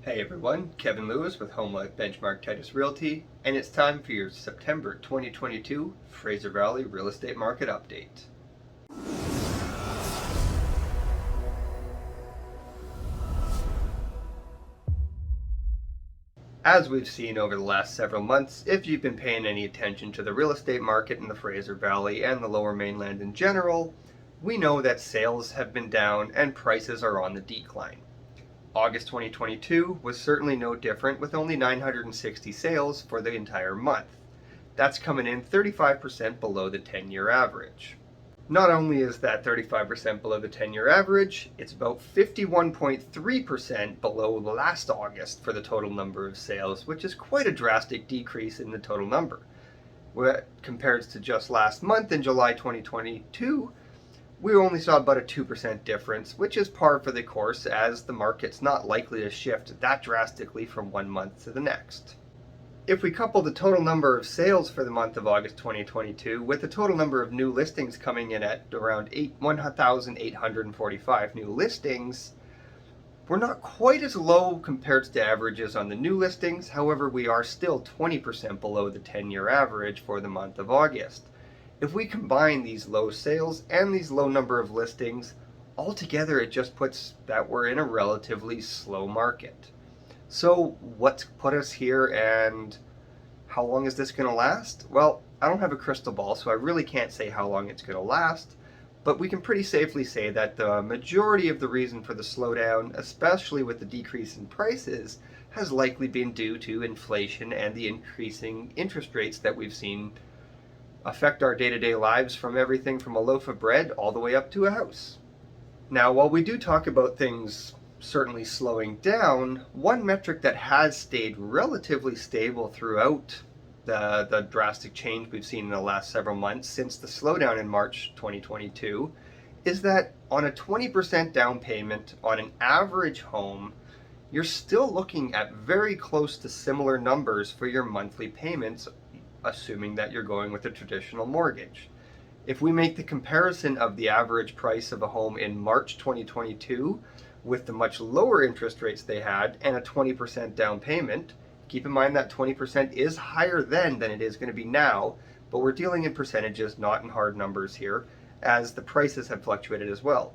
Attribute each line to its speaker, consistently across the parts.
Speaker 1: Hey everyone, Kevin Lewis with Home Life Benchmark Titus Realty, and it's time for your September 2022 Fraser Valley Real Estate Market Update. As we've seen over the last several months, if you've been paying any attention to the real estate market in the Fraser Valley and the Lower Mainland in general, we know that sales have been down and prices are on the decline. August 2022 was certainly no different, with only 960 sales for the entire month. That's coming in 35% below the 10-year average. Not only is that 35% below the 10-year average, it's about 51.3% below last August for the total number of sales, which is quite a drastic decrease in the total number. Compared to just last month in July 2022, we only saw about a 2% difference, which is par for the course, as the market's not likely to shift that drastically from one month to the next. If we couple the total number of sales for the month of August 2022 with the total number of new listings coming in at around 1,845 new listings, we're not quite as low compared to averages on the new listings. However, we are still 20% below the 10-year average for the month of August. If we combine these low sales and these low number of listings, altogether it just puts that we're in a relatively slow market. So what's put us here, and how long is this going to last? Well, I don't have a crystal ball, so I really can't say how long it's going to last, but we can pretty safely say that the majority of the reason for the slowdown, especially with the decrease in prices, has likely been due to inflation and the increasing interest rates that we've seen affect our day-to-day lives, from everything from a loaf of bread all the way up to a house. Now, while we do talk about things certainly slowing down, one metric that has stayed relatively stable throughout the drastic change we've seen in the last several months since the slowdown in March 2022 is that on a 20% down payment on an average home, you're still looking at very close to similar numbers for your monthly payments, assuming that you're going with a traditional mortgage. If we make the comparison of the average price of a home in March 2022 with the much lower interest rates they had and a 20% down payment, keep in mind that 20% is higher then than it is going to be now, but we're dealing in percentages, not in hard numbers here, as the prices have fluctuated as well.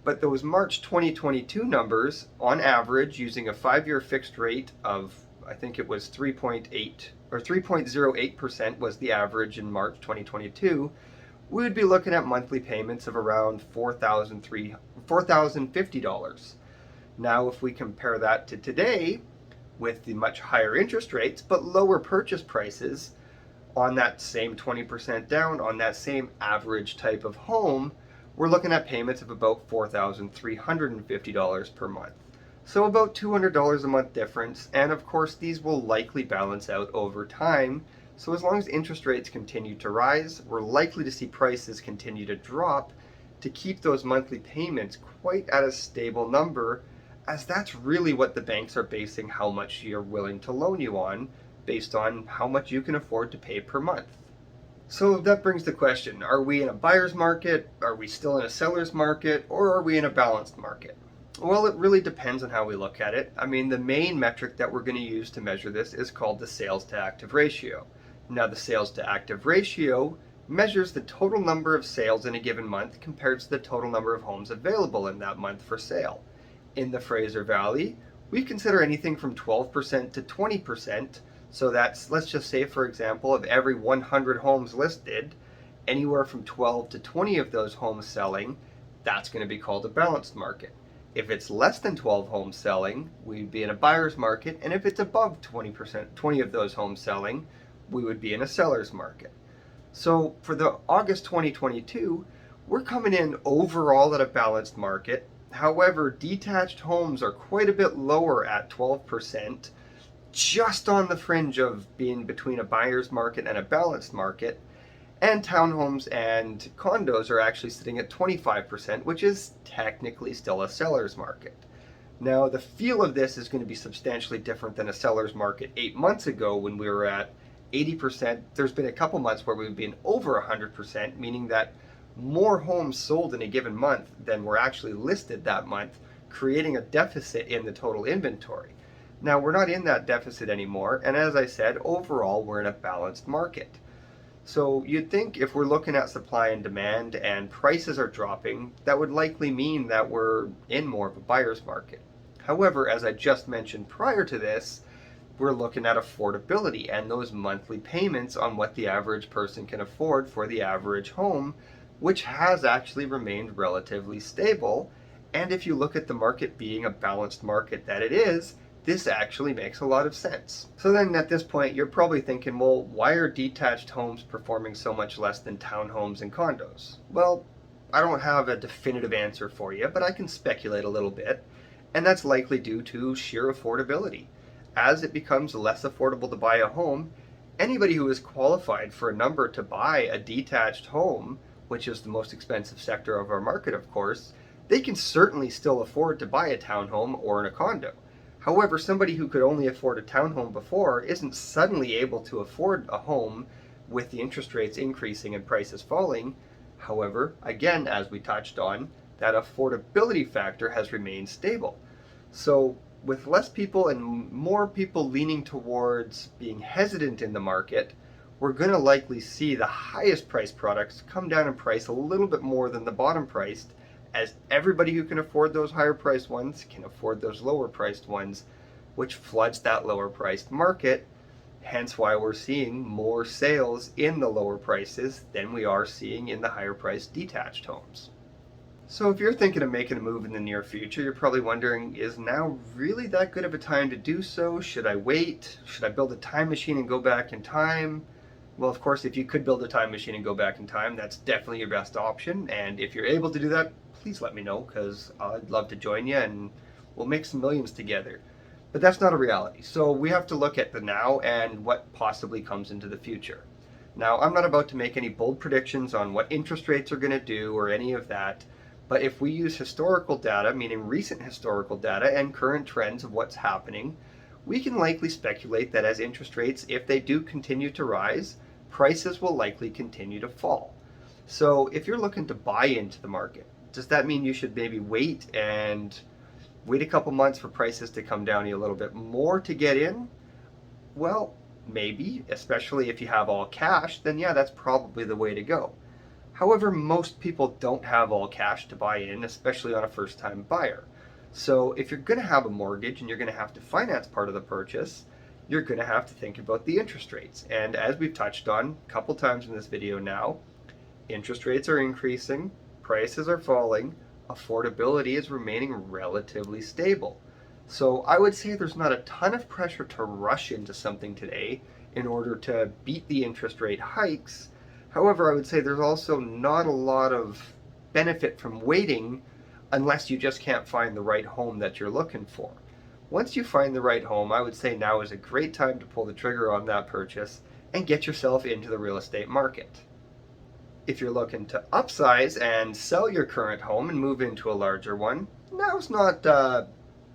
Speaker 1: But those March 2022 numbers, on average, using a 5-year fixed rate of, I think it was 3.08% was the average in March 2022, we would be looking at monthly payments of around $4,050. Now, if we compare that to today, with the much higher interest rates but lower purchase prices on that same 20% down, on that same average type of home, we're looking at payments of about $4,350 per month. So about $200 a month difference, and of course these will likely balance out over time. So as long as interest rates continue to rise, we're likely to see prices continue to drop to keep those monthly payments quite at a stable number, as that's really what the banks are basing how much you're willing to loan you on, based on how much you can afford to pay per month. So that brings the question, are we in a buyer's market, are we still in a seller's market, or are we in a balanced market? Well, it really depends on how we look at it. I mean, the main metric that we're going to use to measure this is called the sales to active ratio. Now, the sales to active ratio measures the total number of sales in a given month compared to the total number of homes available in that month for sale. In the Fraser Valley, we consider anything from 12% to 20%. So that's, let's just say, for example, of every 100 homes listed, anywhere from 12 to 20 of those homes selling, that's going to be called a balanced market. If it's less than 12 homes selling, we'd be in a buyer's market, and if it's above 20 of those homes selling, we would be in a seller's market. So for the August 2022, we're coming in overall at a balanced market. However, detached homes are quite a bit lower at 12%, just on the fringe of being between a buyer's market and a balanced market. And townhomes and condos are actually sitting at 25%, which is technically still a seller's market. Now, the feel of this is going to be substantially different than a seller's market 8 months ago when we were at 80%. There's been a couple months where we've been over 100%, meaning that more homes sold in a given month than were actually listed that month, creating a deficit in the total inventory. Now, we're not in that deficit anymore, and as I said, overall, we're in a balanced market. So you'd think if we're looking at supply and demand and prices are dropping, that would likely mean that we're in more of a buyer's market. However, as I just mentioned prior to this, we're looking at affordability and those monthly payments on what the average person can afford for the average home, which has actually remained relatively stable. And if you look at the market being a balanced market that it is, this actually makes a lot of sense. So then at this point, you're probably thinking, well, why are detached homes performing so much less than townhomes and condos? Well, I don't have a definitive answer for you, but I can speculate a little bit. And that's likely due to sheer affordability. As it becomes less affordable to buy a home, anybody who is qualified for a number to buy a detached home, which is the most expensive sector of our market, of course, they can certainly still afford to buy a townhome or a condo. However, somebody who could only afford a townhome before isn't suddenly able to afford a home with the interest rates increasing and prices falling. However, again, as we touched on, that affordability factor has remained stable. So with less people and more people leaning towards being hesitant in the market, we're going to likely see the highest priced products come down in price a little bit more than the bottom priced, as everybody who can afford those higher priced ones can afford those lower priced ones, which floods that lower priced market. Hence why we're seeing more sales in the lower prices than we are seeing in the higher priced detached homes. So if you're thinking of making a move in the near future, you're probably wondering, is now really that good of a time to do so? Should I wait? Should I build a time machine and go back in time? Well, of course, if you could build a time machine and go back in time, that's definitely your best option. And if you're able to do that, please let me know, because I'd love to join you and we'll make some millions together. But that's not a reality. So we have to look at the now and what possibly comes into the future. Now, I'm not about to make any bold predictions on what interest rates are going to do or any of that. But if we use historical data, meaning recent historical data and current trends of what's happening, we can likely speculate that as interest rates, if they do continue to rise, prices will likely continue to fall. So if you're looking to buy into the market, does that mean you should maybe wait a couple months for prices to come down a little bit more to get in? Well, maybe, especially if you have all cash, then yeah, that's probably the way to go. However, most people don't have all cash to buy in, especially on a first-time buyer. So if you're going to have a mortgage and you're going to have to finance part of the purchase, you're going to have to think about the interest rates. And as we've touched on a couple times in this video now, interest rates are increasing, prices are falling, affordability is remaining relatively stable. So I would say there's not a ton of pressure to rush into something today in order to beat the interest rate hikes. However, I would say there's also not a lot of benefit from waiting unless you just can't find the right home that you're looking for. Once you find the right home, I would say now is a great time to pull the trigger on that purchase and get yourself into the real estate market. If you're looking to upsize and sell your current home and move into a larger one, now's not the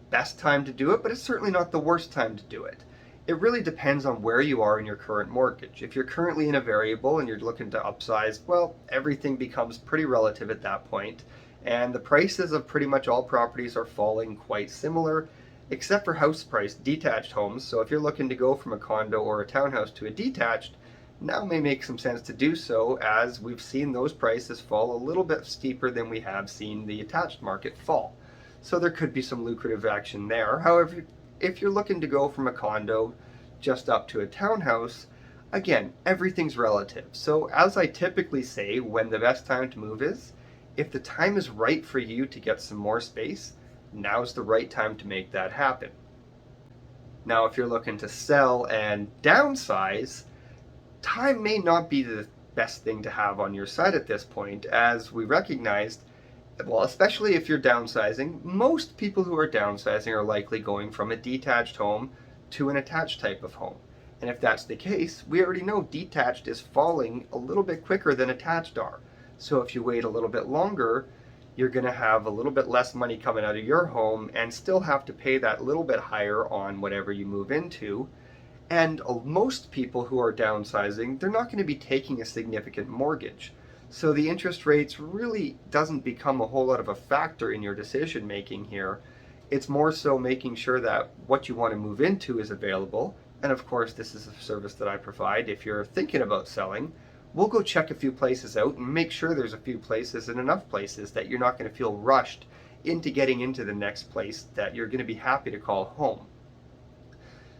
Speaker 1: best time to do it, but it's certainly not the worst time to do it. It really depends on where you are in your current mortgage. If you're currently in a variable and you're looking to upsize, well, everything becomes pretty relative at that point, and the prices of pretty much all properties are falling quite similar, except for house price detached homes. So if you're looking to go from a condo or a townhouse to a detached, now may make some sense to do so, as we've seen those prices fall a little bit steeper than we have seen the attached market fall. So there could be some lucrative action there. However, if you're looking to go from a condo just up to a townhouse, again, everything's relative. So as I typically say, when the best time to move is, if the time is right for you to get some more space, now's the right time to make that happen. Now, if you're looking to sell and downsize, time may not be the best thing to have on your side at this point, as we recognized, well, especially if you're downsizing, most people who are downsizing are likely going from a detached home to an attached type of home. And if that's the case, we already know detached is falling a little bit quicker than attached are. So if you wait a little bit longer, you're going to have a little bit less money coming out of your home and still have to pay that little bit higher on whatever you move into. And most people who are downsizing, they're not going to be taking a significant mortgage. So the interest rates really doesn't become a whole lot of a factor in your decision making here. It's more so making sure that what you want to move into is available. And of course, this is a service that I provide. If you're thinking about selling, we'll go check a few places out and make sure there's a few places and enough places that you're not going to feel rushed into getting into the next place that you're going to be happy to call home.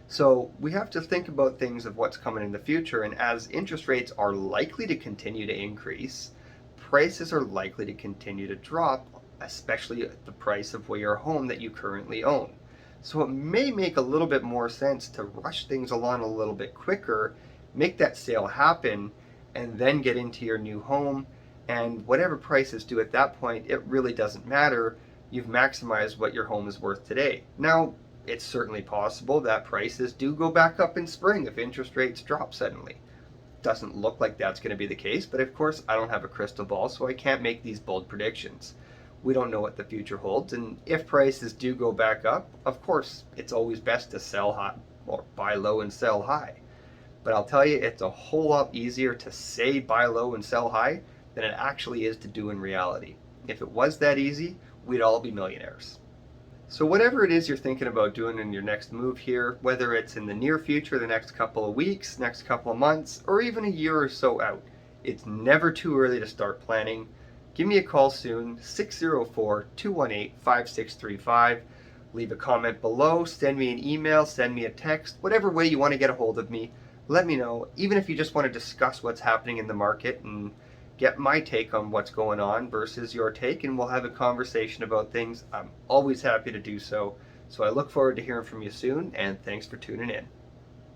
Speaker 1: So we have to think about things of what's coming in the future, and as interest rates are likely to continue to increase, prices are likely to continue to drop, especially at the price of your home that you currently own. So it may make a little bit more sense to rush things along a little bit quicker, make that sale happen, and then get into your new home. And whatever prices do at that point, it really doesn't matter. You've maximized what your home is worth today. Now, it's certainly possible that prices do go back up in spring if interest rates drop suddenly. Doesn't look like that's going to be the case, but of course I don't have a crystal ball, so I can't make these bold predictions. We don't know what the future holds, and if prices do go back up, of course it's always best to sell high or buy low and sell high. But I'll tell you, it's a whole lot easier to say buy low and sell high than it actually is to do in reality. If it was that easy, we'd all be millionaires. So whatever it is you're thinking about doing in your next move here, whether it's in the near future, the next couple of weeks, next couple of months, or even a year or so out, it's never too early to start planning. Give me a call soon, 604-218-5635. Leave a comment below, send me an email, send me a text, whatever way you want to get a hold of me. Let me know, even if you just want to discuss what's happening in the market and get my take on what's going on versus your take, and we'll have a conversation about things. I'm always happy to do so. So I look forward to hearing from you soon, and thanks for tuning in.